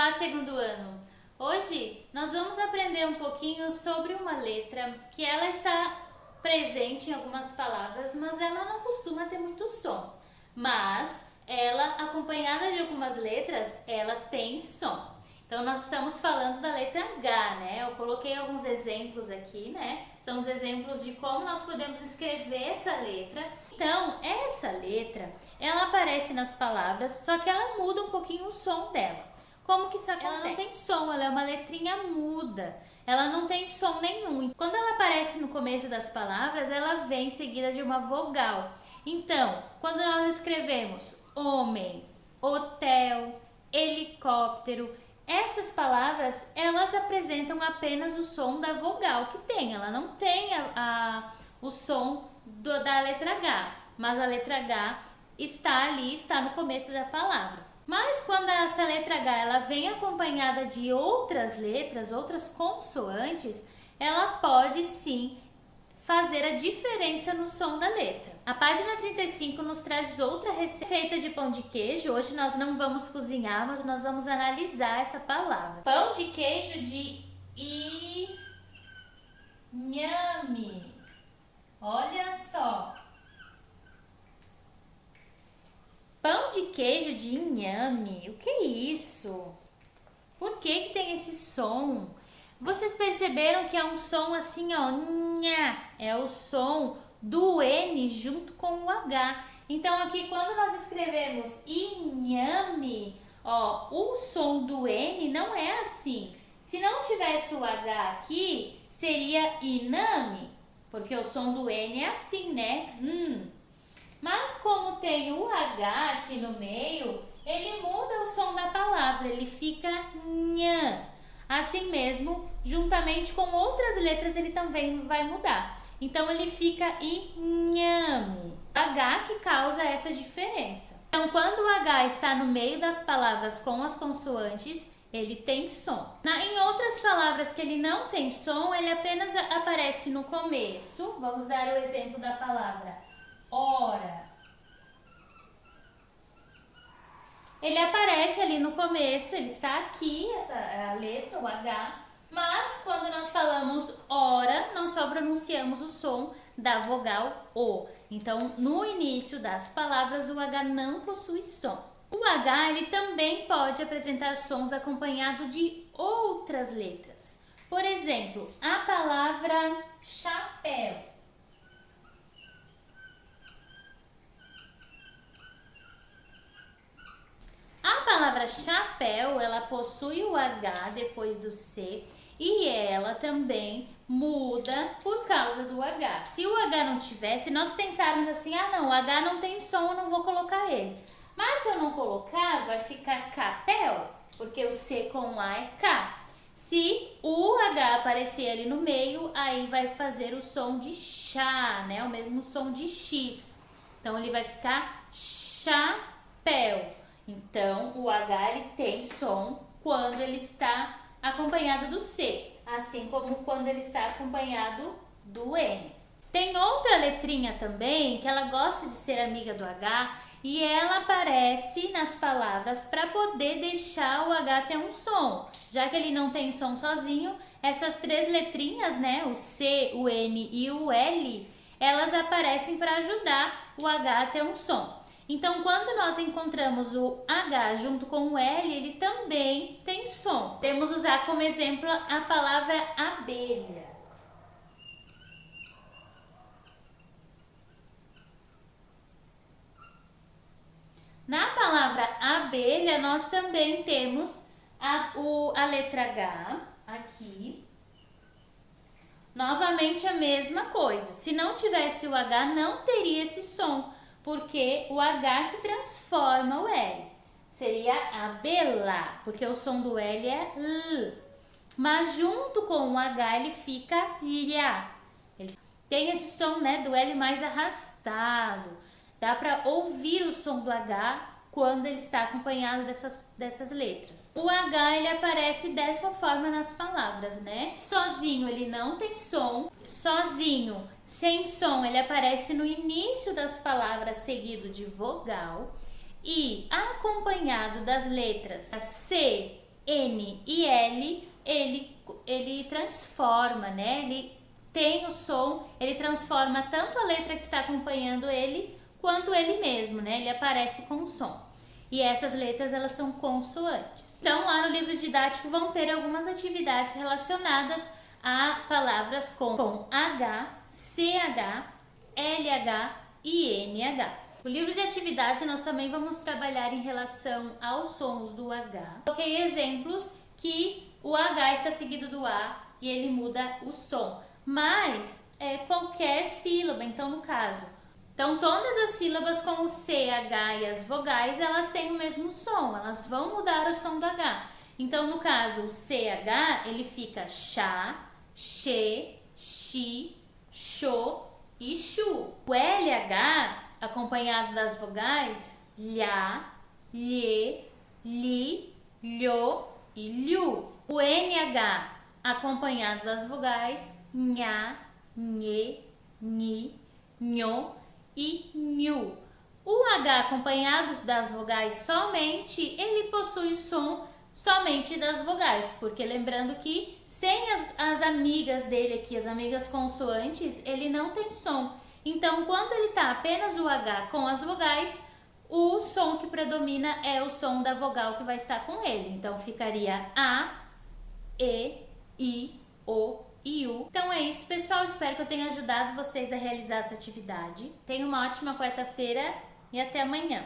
Olá, segundo ano! Hoje nós vamos aprender um pouquinho sobre uma letra que ela está presente em algumas palavras, mas ela não costuma ter muito som. Mas ela, acompanhada de algumas letras, ela tem som. Então nós estamos falando da letra H, né? Eu coloquei alguns exemplos aqui, né? São os exemplos de como nós podemos escrever essa letra. Então, essa letra, ela aparece nas palavras, só que ela muda um pouquinho o som dela. Como que isso acontece? Ela não tem som, ela é uma letrinha muda. Ela não tem som nenhum. Quando ela aparece no começo das palavras, ela vem seguida de uma vogal. Então, quando nós escrevemos homem, hotel, helicóptero, essas palavras, elas apresentam apenas o som da vogal que tem. Ela não tem o som da letra H, mas a letra H está ali, está no começo da palavra. Mas quando essa letra H ela vem acompanhada de outras letras, outras consoantes, ela pode sim fazer a diferença no som da letra. A página 35 nos traz outra receita de pão de queijo. Hoje nós não vamos cozinhar, mas nós vamos analisar essa palavra. Pão de queijo de inhame. Olha só. Pão de queijo de inhame. O que é isso? Por que tem esse som? Vocês perceberam que é um som assim, ó, nha, é o som do N junto com o H. Então aqui quando nós escrevemos inhame, ó, o som do N não é assim. Se não tivesse o H aqui, seria iname, porque o som do N é assim, né? Mas como tem o H aqui no meio, ele muda o som da palavra, ele fica nha. Assim mesmo, juntamente com outras letras, ele também vai mudar. Então, ele fica inhame. H que causa essa diferença. Então, quando o H está no meio das palavras com as consoantes, ele tem som. Em outras palavras que ele não tem som, ele apenas aparece no começo. Vamos dar o exemplo da palavra hora. Ele aparece ali no começo, ele está aqui, essa é a letra, o H, mas quando nós falamos hora, nós só pronunciamos o som da vogal O. Então, no início das palavras, o H não possui som. O H, ele também pode apresentar sons acompanhado de outras letras. Por exemplo, a palavra chapéu. A palavra chapéu, ela possui o H depois do C e ela também muda por causa do H. Se o H não tivesse, nós pensarmos assim, não, o H não tem som, eu não vou colocar ele. Mas se eu não colocar, vai ficar capel, porque o C com A é K. Se o H aparecer ali no meio, aí vai fazer o som de chá, né? O mesmo som de X. Então, ele vai ficar chapéu. Então, o H ele tem som quando ele está acompanhado do C, assim como quando ele está acompanhado do N. Tem outra letrinha também que ela gosta de ser amiga do H e ela aparece nas palavras para poder deixar o H ter um som. Já que ele não tem som sozinho, essas três letrinhas, né, o C, o N e o L, elas aparecem para ajudar o H a ter um som. Então, quando nós encontramos o H junto com o L, ele também tem som. Podemos usar como exemplo a palavra abelha. Na palavra abelha, nós também temos a letra H aqui. Novamente a mesma coisa. Se não tivesse o H, não teria esse som, porque o H que transforma o L. Seria abelá, porque o som do L é L. Mas junto com o H ele fica lhá. Ele tem esse som, né, do L mais arrastado. Dá para ouvir o som do H quando ele está acompanhado dessas letras. O H ele aparece dessa forma nas palavras, né? Sozinho ele não tem som. Sozinho, sem som, ele aparece no início das palavras seguido de vogal. E acompanhado das letras C, N e L, ele transforma, né? Ele tem o som, ele transforma tanto a letra que está acompanhando ele, quanto ele mesmo, né? Ele aparece com o som. E essas letras, elas são consoantes. Então, lá no livro didático vão ter algumas atividades relacionadas a palavras com som H, CH, LH e NH. O livro de atividades nós também vamos trabalhar em relação aos sons do H. Coloquei exemplos que o H está seguido do A e ele muda o som, mas qualquer sílaba, então no caso. Então todas as sílabas com o CH e as vogais, elas têm o mesmo som, elas vão mudar o som do H. Então no caso o CH, ele fica chá, che, chi, xô e chu. O LH, acompanhado das vogais, lhá, lhê, li, lhô e lhu. O NH, acompanhado das vogais, nha, nhê, nhi, nhô e nhu. O H, acompanhado das vogais somente, ele possui som somente das vogais, porque lembrando que sem as amigas dele aqui, as amigas consoantes, ele não tem som. Então, quando ele tá apenas o H com as vogais, o som que predomina é o som da vogal que vai estar com ele. Então, ficaria A, E, I, O e U. Então é isso, pessoal. Espero que eu tenha ajudado vocês a realizar essa atividade. Tenham uma ótima quarta-feira e até amanhã.